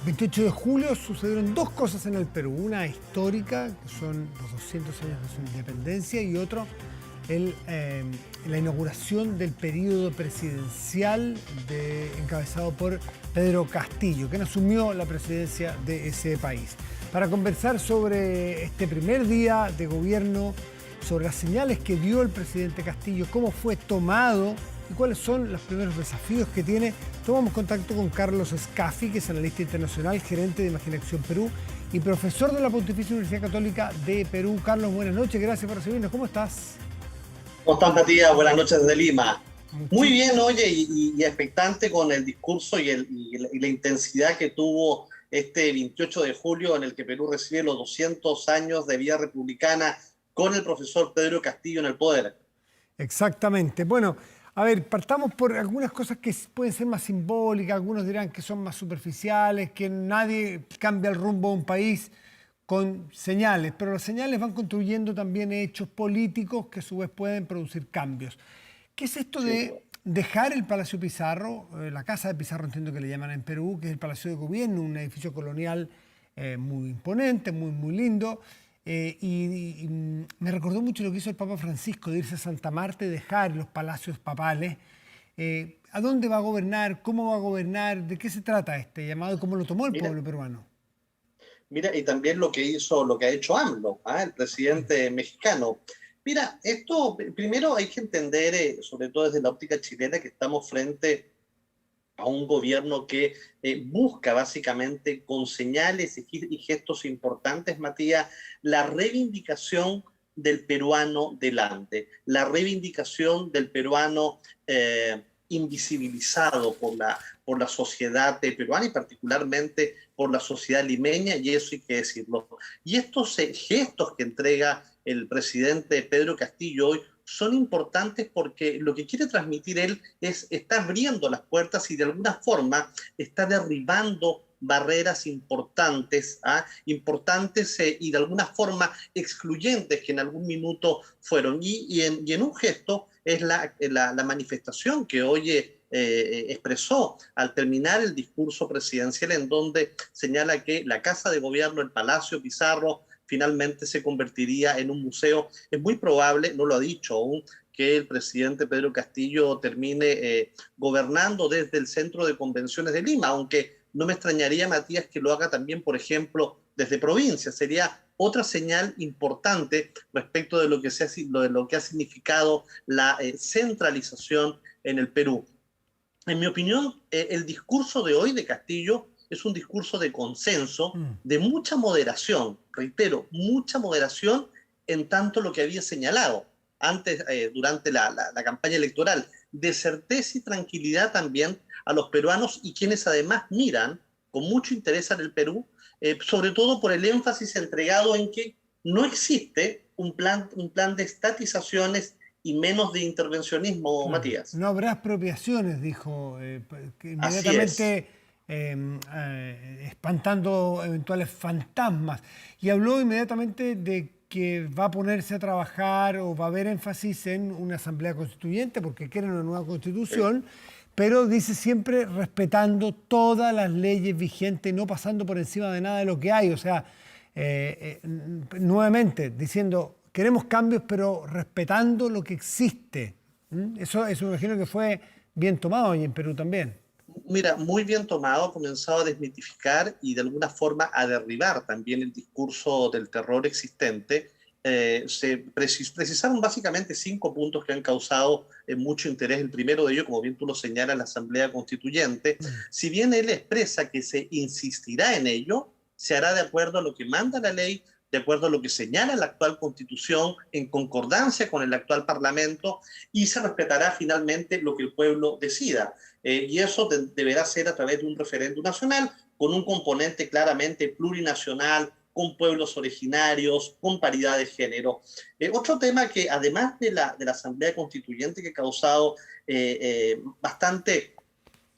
28 de julio sucedieron dos cosas en el Perú. Una histórica, que son los 200 años de su independencia, y otro, la inauguración del periodo presidencial encabezado por Pedro Castillo, quien asumió la presidencia de ese país. Para conversar sobre este primer día de gobierno, sobre las señales que dio el presidente Castillo, cómo fue tomado y cuáles son los primeros desafíos que tiene, tomamos contacto con Carlos Scafi, que es analista internacional, gerente de Imaginación Perú y profesor de la Pontificia Universidad Católica de Perú. Carlos, buenas noches, gracias por recibirnos. ¿Cómo estás? ¿Cómo estás, Matías? Buenas noches desde Lima. Muy Muchi- bien, oye, y expectante con el discurso y la intensidad que tuvo este 28 de julio, en el que Perú recibe los 200 años de vida republicana con el profesor Pedro Castillo en el poder. Exactamente. Bueno, a ver, partamos por algunas cosas que pueden ser más simbólicas, algunos dirán que son más superficiales, que nadie cambia el rumbo de un país con señales, pero las señales van construyendo también hechos políticos que a su vez pueden producir cambios. ¿Qué es esto Sin duda. de dejar el Palacio Pizarro, la Casa de Pizarro entiendo que le llaman en Perú, que es el Palacio de Gobierno, un edificio colonial muy imponente, muy lindo? Me recordó mucho lo que hizo el Papa Francisco, de irse a Santa Marta y dejar los palacios papales. ¿A dónde va a gobernar? ¿Cómo va a gobernar? ¿De qué se trata este llamado y cómo lo tomó el Mira, pueblo peruano? Mira, y también lo que ha hecho AMLO, el presidente mexicano. Mira, esto primero hay que entender, sobre todo desde la óptica chilena, que estamos frente a un gobierno que busca básicamente con señales y gestos importantes, Matías, la reivindicación del peruano delante, la reivindicación del peruano invisibilizado por la sociedad peruana y particularmente por la sociedad limeña, y eso hay que decirlo. Y estos gestos que entrega el presidente Pedro Castillo hoy son importantes porque lo que quiere transmitir él es, está abriendo las puertas y de alguna forma está derribando barreras importantes, importantes y de alguna forma excluyentes que en algún minuto fueron. Y en un gesto es la manifestación que hoy expresó al terminar el discurso presidencial, en donde señala que la Casa de Gobierno, el Palacio Pizarro, finalmente se convertiría en un museo. Es muy probable, no lo ha dicho aún, que el presidente Pedro Castillo termine gobernando desde el Centro de Convenciones de Lima, aunque no me extrañaría, Matías, que lo haga también, por ejemplo, desde provincia. Sería otra señal importante respecto de lo que ha significado la centralización en el Perú. En mi opinión, el discurso de hoy de Castillo es un discurso de consenso, Mm. de mucha moderación, reitero, mucha moderación en tanto lo que había señalado antes, durante la campaña electoral, de certeza y tranquilidad también a los peruanos y quienes además miran con mucho interés en el Perú, sobre todo por el énfasis entregado en que no existe un plan de estatizaciones y menos de intervencionismo, Claro. Matías. No habrá expropiaciones, dijo, que Así es. inmediatamente espantando eventuales fantasmas. Y habló inmediatamente de que va a ponerse a trabajar o va a haber énfasis en una asamblea constituyente porque quieren una nueva Sí. constitución, pero dice siempre respetando todas las leyes vigentes, no pasando por encima de nada de lo que hay. O sea, nuevamente diciendo, queremos cambios, pero respetando lo que existe. ¿Mm? Eso me imagino que fue bien tomado y en Perú también. Mira, muy bien tomado, ha comenzado a desmitificar y de alguna forma a derribar también el discurso del terror existente. Precisaron básicamente 5 puntos que han causado mucho interés. El primero de ellos, como bien tú lo señalas, la Asamblea Constituyente. Mm. Si bien él expresa que se insistirá en ello, se hará de acuerdo a lo que manda la ley, de acuerdo a lo que señala la actual Constitución, en concordancia con el actual Parlamento, y se respetará finalmente lo que el pueblo decida. Y eso deberá ser a través de un referéndum nacional con un componente claramente plurinacional, con pueblos originarios, con paridad de género. Otro tema que además de la Asamblea Constituyente que ha causado bastante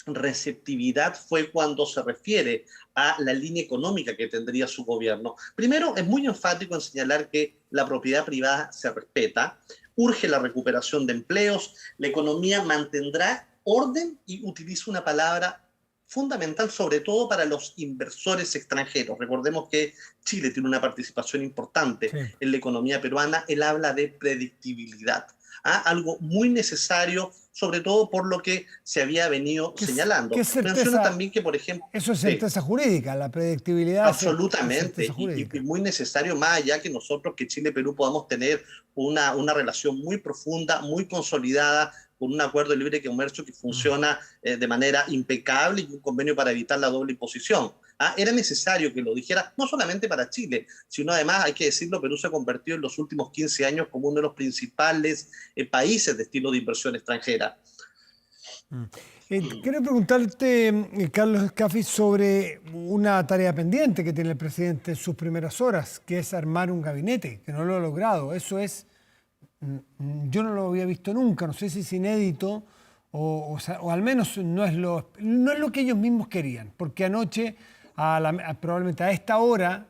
receptividad fue cuando se refiere a la línea económica que tendría su gobierno. Primero, es muy enfático en señalar que la propiedad privada se respeta, urge la recuperación de empleos, la economía mantendrá orden y utiliza una palabra fundamental sobre todo para los inversores extranjeros. Recordemos que Chile tiene una participación importante Sí. en la economía peruana. Él habla de predictibilidad, algo muy necesario, sobre todo por lo que se había venido ¿Qué señalando. es Menciona certeza? también que, por ejemplo, Eso es sí, certeza jurídica, la predictibilidad es certeza absolutamente, y jurídica. muy necesario, más allá que nosotros, que Chile y Perú podamos tener una relación muy profunda, muy consolidada, con un acuerdo de libre comercio que Mm. funciona de manera impecable y un convenio para evitar la doble imposición. Era necesario que lo dijera, no solamente para Chile, sino además, hay que decirlo, Perú se ha convertido en los últimos 15 años como uno de los principales países de estilo de inversión extranjera. Mm. Quiero preguntarte, Carlos Scafi, sobre una tarea pendiente que tiene el presidente en sus primeras horas, que es armar un gabinete, que no lo ha logrado. Eso es, yo no lo había visto nunca, no sé si es inédito o al menos no es lo que ellos mismos querían, porque anoche, probablemente a esta hora,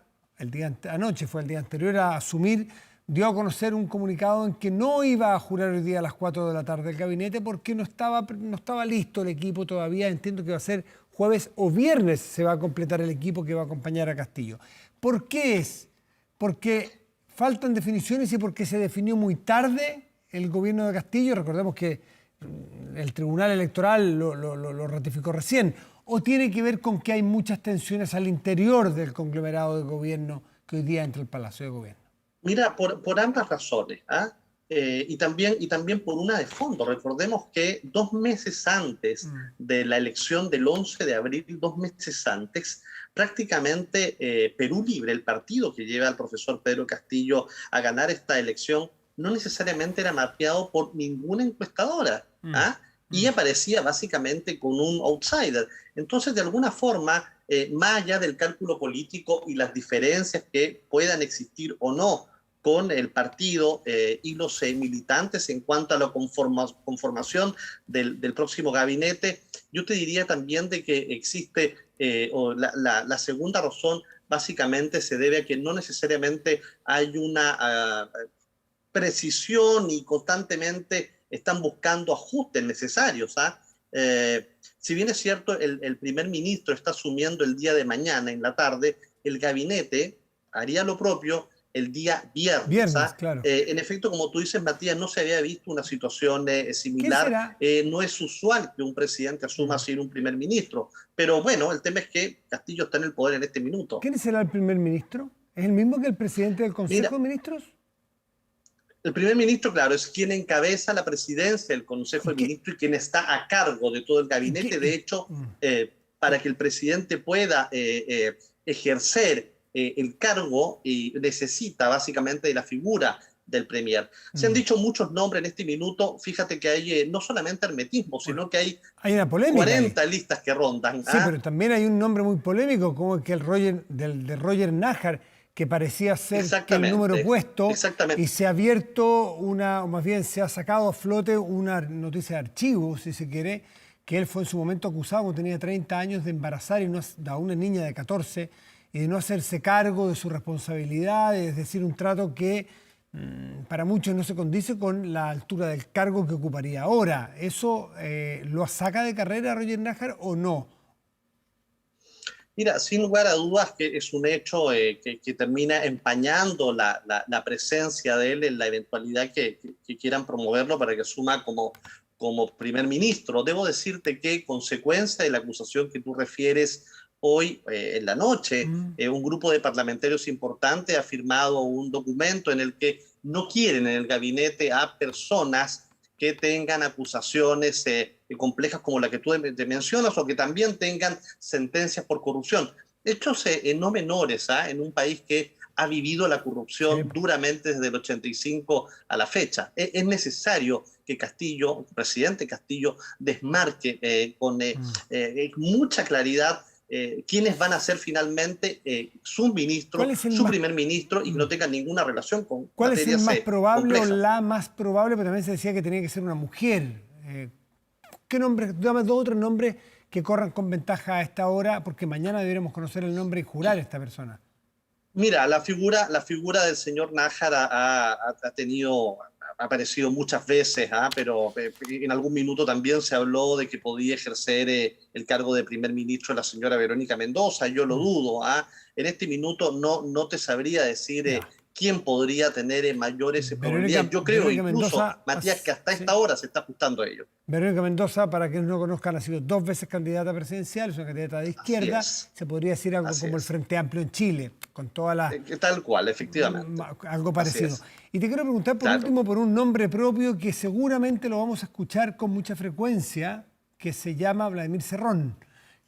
anoche fue el día anterior a asumir, dio a conocer un comunicado en que no iba a jurar hoy día a las 4 de la tarde el gabinete porque no estaba listo el equipo todavía. Entiendo que va a ser jueves o viernes se va a completar el equipo que va a acompañar a Castillo. ¿Por qué es? Porque faltan definiciones y porque se definió muy tarde el gobierno de Castillo. Recordemos que el Tribunal Electoral lo ratificó recién. ¿O tiene que ver con que hay muchas tensiones al interior del conglomerado de gobierno que hoy día entra al Palacio de Gobierno? Mira, por ambas razones, y también por una de fondo. Recordemos que 2 meses antes Mm. de la elección del 11 de abril, 2 meses antes, prácticamente Perú Libre, el partido que lleva al profesor Pedro Castillo a ganar esta elección, no necesariamente era mapeado por ninguna encuestadora, Mm. ¿ah? Y Mm. aparecía básicamente con un outsider. Entonces, de alguna forma, más allá del cálculo político y las diferencias que puedan existir o no con el partido y los militantes en cuanto a la conformación del próximo gabinete, yo te diría también de que existe, o la segunda razón básicamente se debe a que no necesariamente hay una precisión y constantemente están buscando ajustes necesarios. Si bien es cierto, el primer ministro está asumiendo el día de mañana en la tarde, el gabinete haría lo propio el día viernes. Viernes, claro. En efecto, como tú dices, Matías, no se había visto una situación ¿Quién similar. será? No es usual que un presidente asuma Mm. sin un primer ministro. Pero bueno, el tema es que Castillo está en el poder en este minuto. ¿Quién será el primer ministro? ¿Es el mismo que el presidente del Consejo Mira, de Ministros? el primer ministro, claro, es quien encabeza la presidencia del Consejo ¿Y de qué? Ministros y quien está a cargo de todo el ¿Y qué? gabinete. De hecho, Mm. para que el presidente pueda ejercer el cargo, necesita básicamente de la figura del premier. Se han Mm. dicho muchos nombres en este minuto. Fíjate que hay no solamente hermetismo, Bueno, sino que hay hay una polémica ahí. 40 listas que rondan. Sí, pero también hay un nombre muy polémico, como el que de Roger Nájar, que parecía ser que el número Exactamente, puesto, y exactamente. se ha abierto o más bien se ha sacado a flote una noticia de archivo, si se quiere, que él fue en su momento acusado cuando tenía 30 años de embarazar a una niña de 14 y de no hacerse cargo de su responsabilidad, es decir, un trato que para muchos no se condice con la altura del cargo que ocuparía ahora. ¿Eso lo saca de carrera Roger Nájar o no? Mira, sin lugar a dudas que es un hecho que termina empañando la presencia de él en la eventualidad que quieran promoverlo para que asuma como primer ministro. Debo decirte que, consecuencia de la acusación que tú refieres hoy en la noche, Mm. un grupo de parlamentarios importante ha firmado un documento en el que no quieren en el gabinete a personas que tengan acusaciones complejas como la que tú te mencionas, o que también tengan sentencias por corrupción. Hechos no menores, en un país que ha vivido la Sí, corrupción duramente desde el 85 a la fecha. Es necesario que Castillo, el presidente Castillo, desmarque con mm. mucha claridad quiénes van a ser finalmente su ¿Cuál ministro, es el su más, primer ministro, y que mm, no tengan ninguna relación con cuál es el materias más probable o complejas. la más probable? Pero también se decía que tenía que ser una mujer. ¿Qué nombre? Dame dos o tres nombres que corran con ventaja a esta hora, porque mañana deberemos conocer el nombre y jurar a esta persona. Mira, la figura del señor Nájar ha tenido ha aparecido muchas veces, pero en algún minuto también se habló de que podía ejercer el cargo de primer ministro la señora Verónica Mendoza. Yo lo dudo. En este minuto no te sabría decir Ya. quién podría tener mayores probabilidades. Yo creo Verónica incluso, Mendoza, Matías, que hasta sí. esta hora se está ajustando a ello. Verónica Mendoza, para quienes no conozcan, ha sido 2 veces candidata presidencial, es una candidata de Así izquierda. es, Se podría decir algo así como el es. Frente Amplio en Chile, con todas las Tal cual, efectivamente. algo Así parecido. es, Y te quiero preguntar por claro. último por un nombre propio que seguramente lo vamos a escuchar con mucha frecuencia, que se llama Vladimir Cerrón,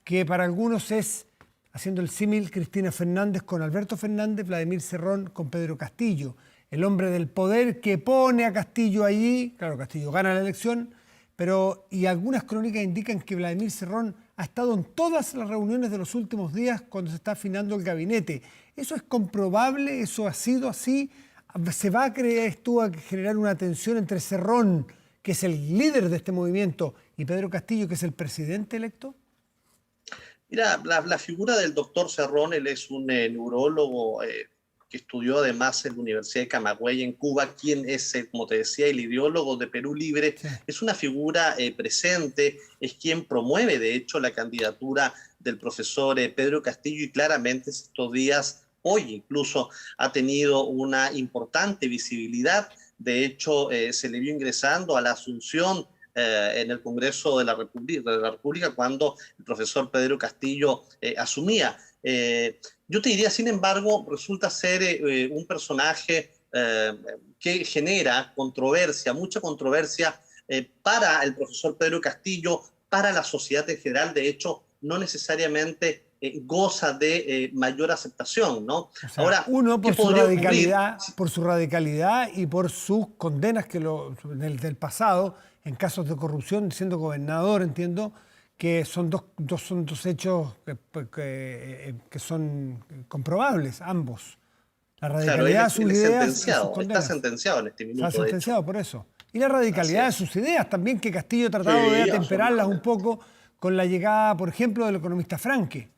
que para algunos es, haciendo el símil, Cristina Fernández con Alberto Fernández, Vladimir Cerrón con Pedro Castillo, el hombre del poder que pone a Castillo allí. Claro, Castillo gana la elección, y algunas crónicas indican que Vladimir Cerrón ha estado en todas las reuniones de los últimos días cuando se está afinando el gabinete. ¿Eso es comprobable? ¿Eso ha sido así? ¿Se va a creer esto a generar una tensión entre Cerrón, que es el líder de este movimiento, y Pedro Castillo, que es el presidente electo? Mira, la figura del doctor Cerrón, él es un neurólogo que estudió además en la Universidad de Camagüey en Cuba, quien es, como te decía, el ideólogo de Perú Libre. Sí. Es una figura presente, es quien promueve, de hecho, la candidatura del profesor Pedro Castillo, y claramente estos días, hoy incluso, ha tenido una importante visibilidad. De hecho, se le vio ingresando a la Asunción en el Congreso de la República cuando el profesor Pedro Castillo asumía. Yo te diría, sin embargo, resulta ser un personaje que genera controversia, mucha controversia para el profesor Pedro Castillo, para la sociedad en general. De hecho, no necesariamente goza de mayor aceptación, ¿no? O sea, Ahora, uno ¿qué podría ocurrir? por su radicalidad y por sus condenas del pasado en casos de corrupción, siendo gobernador, entiendo que son dos hechos que son comprobables, ambos. La Claro, radicalidad de sus él es ideas y sus sentenciado, está condenas. sentenciado en este Se ha minuto, de hecho. sentenciado por eso. Y la Así radicalidad de es. sus ideas también, que Castillo ha tratado de Sí, atemperarlas un absolutamente. poco con la llegada, por ejemplo, del economista Franque.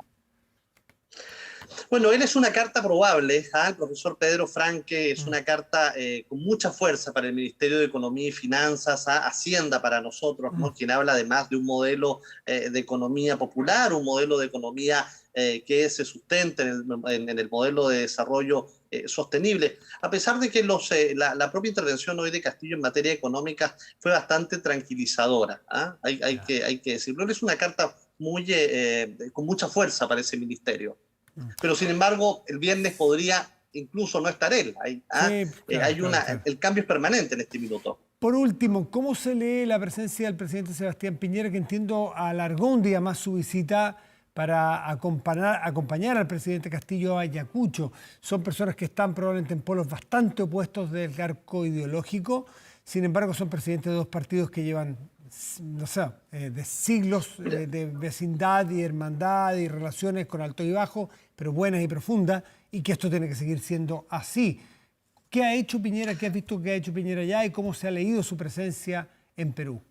Bueno, él es una carta probable. El profesor Pedro Franque es una carta con mucha fuerza para el Ministerio de Economía y Finanzas, Hacienda para nosotros, ¿no? Quien habla además de un modelo de economía popular, un modelo de economía que se sustenta en el modelo de desarrollo sostenible. A pesar de que la propia intervención hoy de Castillo en materia económica fue bastante tranquilizadora. Hay que decirlo. Él es una carta con mucha fuerza para ese ministerio. Pero sin embargo, el viernes podría incluso no estar él. Sí, claro, claro, claro. El cambio es permanente en este minuto. Por último, ¿cómo se lee la presencia del presidente Sebastián Piñera, que entiendo alargó un día más su visita para acompañar al presidente Castillo a Ayacucho? Son personas que están probablemente en polos bastante opuestos del arco ideológico, sin embargo son presidentes de dos partidos que llevan, no sé, de siglos Mira, de vecindad y hermandad y relaciones con alto y bajo, pero buenas y profundas, y que esto tiene que seguir siendo así. ¿Qué ha hecho Piñera? ¿Qué has visto que ha hecho Piñera allá y cómo se ha leído su presencia en Perú?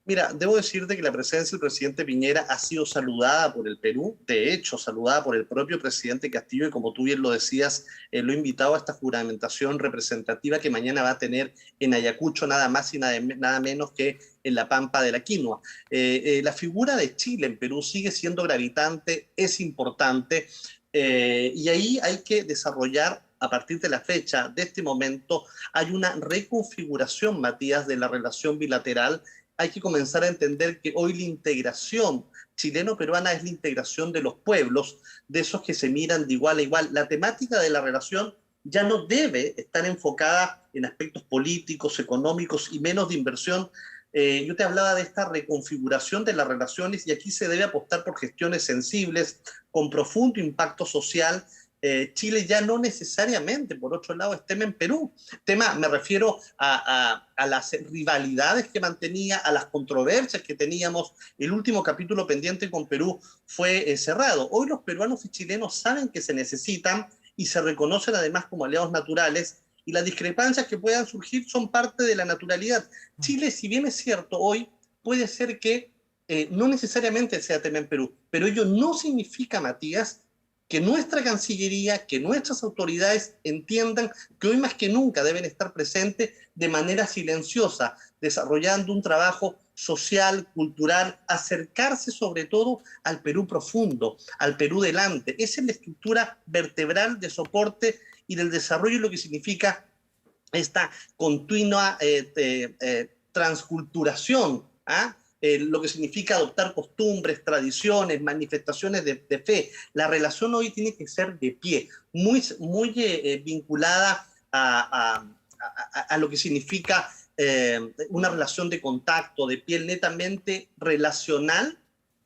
Mira, debo decirte que la presencia del presidente Piñera ha sido saludada por el Perú, de hecho, saludada por el propio presidente Castillo, y como tú bien lo decías, lo ha invitado a esta juramentación representativa que mañana va a tener en Ayacucho, nada más y nada menos que en la Pampa de la Quinoa. La figura de Chile en Perú sigue siendo gravitante, es importante, y ahí hay que desarrollar. A partir de la fecha, de este momento, hay una reconfiguración, Matías, de la relación bilateral. Hay que comenzar a entender que hoy la integración chileno-peruana es la integración de los pueblos, de esos que se miran de igual a igual. La temática de la relación ya no debe estar enfocada en aspectos políticos, económicos y menos de inversión. Yo te hablaba de esta reconfiguración de las relaciones, y aquí se debe apostar por gestiones sensibles, con profundo impacto social. Chile ya no necesariamente, por otro lado, es tema en Perú. Me refiero a las rivalidades que mantenía, a las controversias que teníamos. El último capítulo pendiente con Perú fue cerrado. Hoy los peruanos y chilenos saben que se necesitan y se reconocen además como aliados naturales, y las discrepancias que puedan surgir son parte de la naturalidad. Chile, si bien es cierto, hoy puede ser que no necesariamente sea tema en Perú, pero ello no significa, Matías, que nuestra Cancillería, que nuestras autoridades entiendan que hoy más que nunca deben estar presentes de manera silenciosa, desarrollando un trabajo social, cultural, acercarse sobre todo al Perú profundo, al Perú delante. Esa es la estructura vertebral de soporte y del desarrollo, lo que significa esta continua transculturación, ¿ah? Lo que significa adoptar costumbres, tradiciones, manifestaciones de fe. La relación hoy tiene que ser de pie, muy vinculada a lo que significa una relación de contacto, de piel netamente relacional,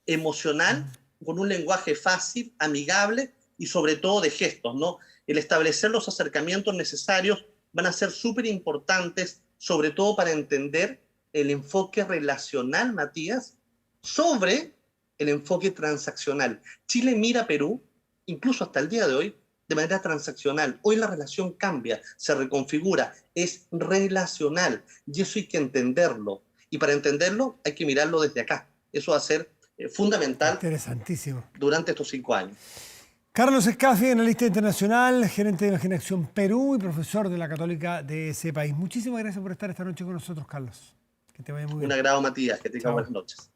emocional, con un lenguaje fácil, amigable y sobre todo de gestos, ¿no? El establecer los acercamientos necesarios van a ser súper importantes, sobre todo para entender el enfoque relacional, Matías, sobre el enfoque transaccional. Chile mira a Perú, incluso hasta el día de hoy, de manera transaccional. Hoy la relación cambia, se reconfigura, es relacional y eso hay que entenderlo. Y para entenderlo hay que mirarlo desde acá. Eso va a ser fundamental. Interesantísimo. Durante estos 5 años. Carlos Escafi, analista internacional, gerente de Imaginación Perú y profesor de la Católica de ese país. Muchísimas gracias por estar esta noche con nosotros, Carlos. Que te vaya muy bien. Un agrado, Matías. Que tengas buenas noches.